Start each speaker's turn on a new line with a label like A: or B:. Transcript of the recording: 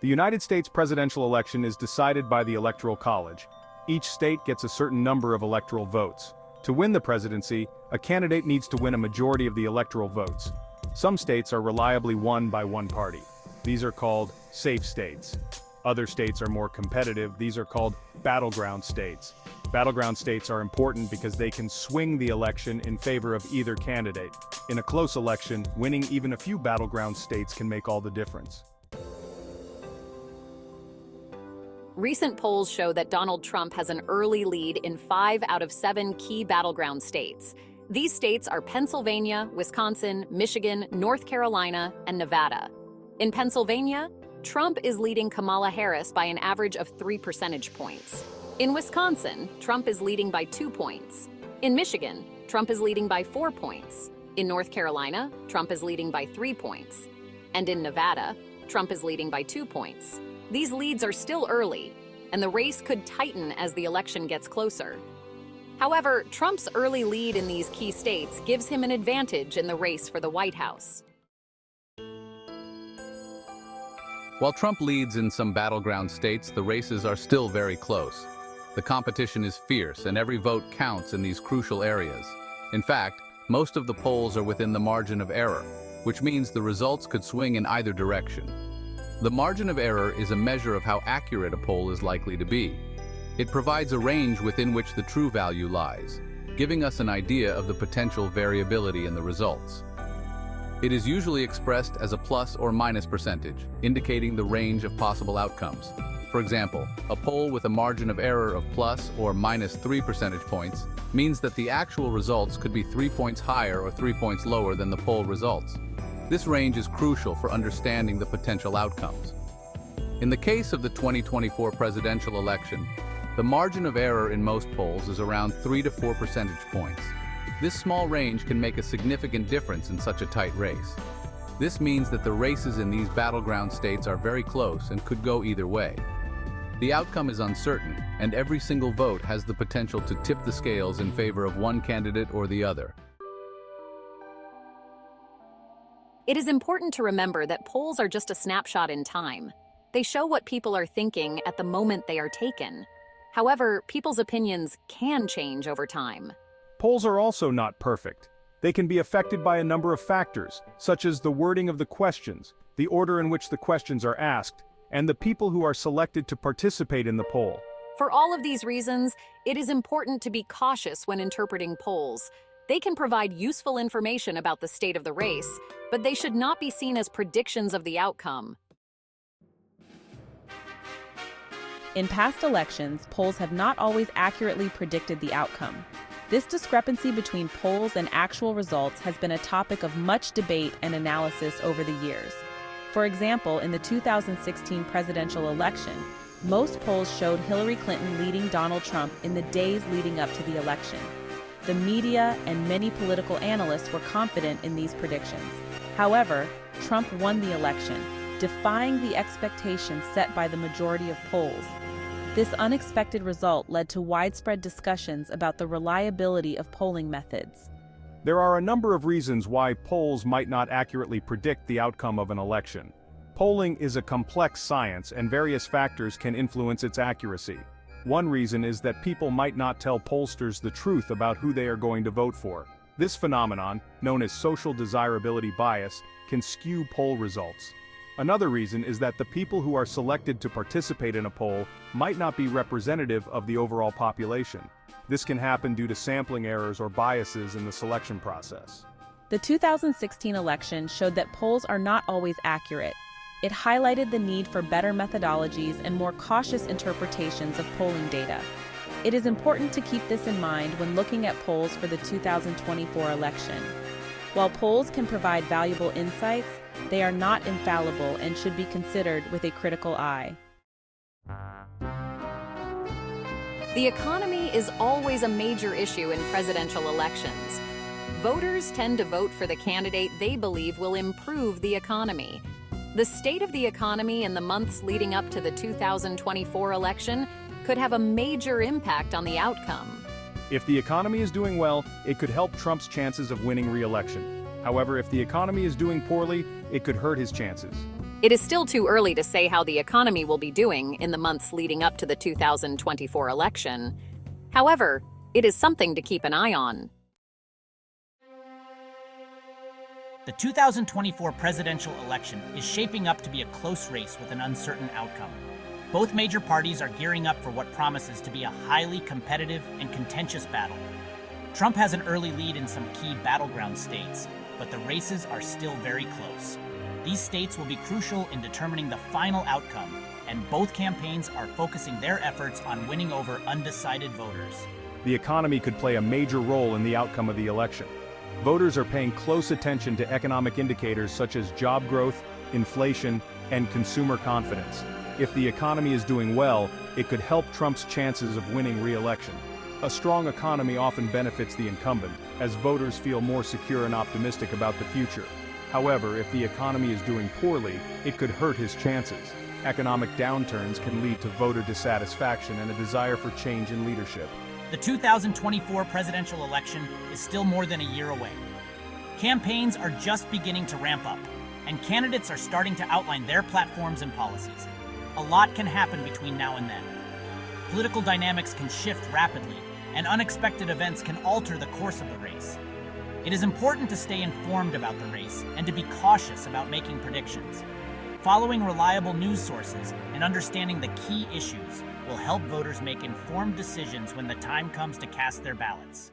A: The United States presidential election is decided by the Electoral College. Each state gets a certain number of electoral votes. To win the presidency, a candidate needs to win a majority of the electoral votes. Some states are reliably won by one party. These are called safe states. Other states are more competitive. These are called battleground states. Battleground states are important because they can swing the election in favor of either candidate. In a close election, winning even a few battleground states can make all the difference.
B: Recent polls show that Donald Trump has an early lead in 5 out of 7 key battleground states. These states are Pennsylvania, Wisconsin, Michigan, North Carolina, and Nevada. In Pennsylvania, Trump is leading Kamala Harris by an average of 3 percentage points. In Wisconsin, Trump is leading by 2 points. In Michigan, Trump is leading by 4 points. In North Carolina, Trump is leading by 3 points. And in Nevada, Trump is leading by 2 points. These leads are still early, and the race could tighten as the election gets closer. However, Trump's early lead in these key states gives him an advantage in the race for the White House.
C: While Trump leads in some battleground states, the races are still very close. The competition is fierce, and every vote counts in these crucial areas. In fact, most of the polls are within the margin of error, which means the results could swing in either direction. The margin of error is a measure of how accurate a poll is likely to be. It provides a range within which the true value lies, giving us an idea of the potential variability in the results. It is usually expressed as a plus or minus percentage, indicating the range of possible outcomes. For example, a poll with a margin of error of plus or minus 3 percentage points means that the actual results could be 3 points higher or 3 points lower than the poll results. This range is crucial for understanding the potential outcomes. In the case of the 2024 presidential election, the margin of error in most polls is around 3 to 4 percentage points. This small range can make a significant difference in such a tight race. This means that the races in these battleground states are very close and could go either way. The outcome is uncertain, and every single vote has the potential to tip the scales in favor of one candidate or the other.
B: It is important to remember that polls are just a snapshot in time. They show what people are thinking at the moment they are taken. However, people's opinions can change over time.
A: Polls are also not perfect. They can be affected by a number of factors, such as the wording of the questions, the order in which the questions are asked, and the people who are selected to participate in the poll.
B: For all of these reasons, it is important to be cautious when interpreting polls. They can provide useful information about the state of the race, but they should not be seen as predictions of the outcome.
D: In past elections, polls have not always accurately predicted the outcome. This discrepancy between polls and actual results has been a topic of much debate and analysis over the years. For example, in the 2016 presidential election, most polls showed Hillary Clinton leading Donald Trump in the days leading up to the election. The media and many political analysts were confident in these predictions. However, Trump won the election, defying the expectations set by the majority of polls. This unexpected result led to widespread discussions about the reliability of polling methods.
A: There are a number of reasons why polls might not accurately predict the outcome of an election. Polling is a complex science, and various factors can influence its accuracy. One reason is that people might not tell pollsters the truth about who they are going to vote for. This phenomenon, known as social desirability bias, can skew poll results. Another reason is that the people who are selected to participate in a poll might not be representative of the overall population. This can happen due to sampling errors or biases in the selection process.
D: The 2016 election showed that polls are not always accurate. It highlighted the need for better methodologies and more cautious interpretations of polling data. It is important to keep this in mind when looking at polls for the 2024 election. While polls can provide valuable insights, they are not infallible and should be considered with a critical eye.
B: The economy is always a major issue in presidential elections. Voters tend to vote for the candidate they believe will improve the economy. The state of the economy in the months leading up to the 2024 election could have a major impact on the outcome.
A: If the economy is doing well, it could help Trump's chances of winning re-election. However, if the economy is doing poorly, it could hurt his chances.
B: It is still too early to say how the economy will be doing in the months leading up to the 2024 election. However, it is something to keep an eye on.
E: The 2024 presidential election is shaping up to be a close race with an uncertain outcome. Both major parties are gearing up for what promises to be a highly competitive and contentious battle. Trump has an early lead in some key battleground states, but the races are still very close. These states will be crucial in determining the final outcome, and both campaigns are focusing their efforts on winning over undecided voters.
A: The economy could play a major role in the outcome of the election. Voters are paying close attention to economic indicators such as job growth, inflation, and consumer confidence. If the economy is doing well, it could help Trump's chances of winning re-election. A strong economy often benefits the incumbent, as voters feel more secure and optimistic about the future. However, if the economy is doing poorly, it could hurt his chances. Economic downturns can lead to voter dissatisfaction and a desire for change in leadership.
E: The 2024 presidential election is still more than a year away. Campaigns are just beginning to ramp up, and candidates are starting to outline their platforms and policies. A lot can happen between now and then. Political dynamics can shift rapidly, and unexpected events can alter the course of the race. It is important to stay informed about the race and to be cautious about making predictions. Following reliable news sources and understanding the key issues will help voters make informed decisions when the time comes to cast their ballots.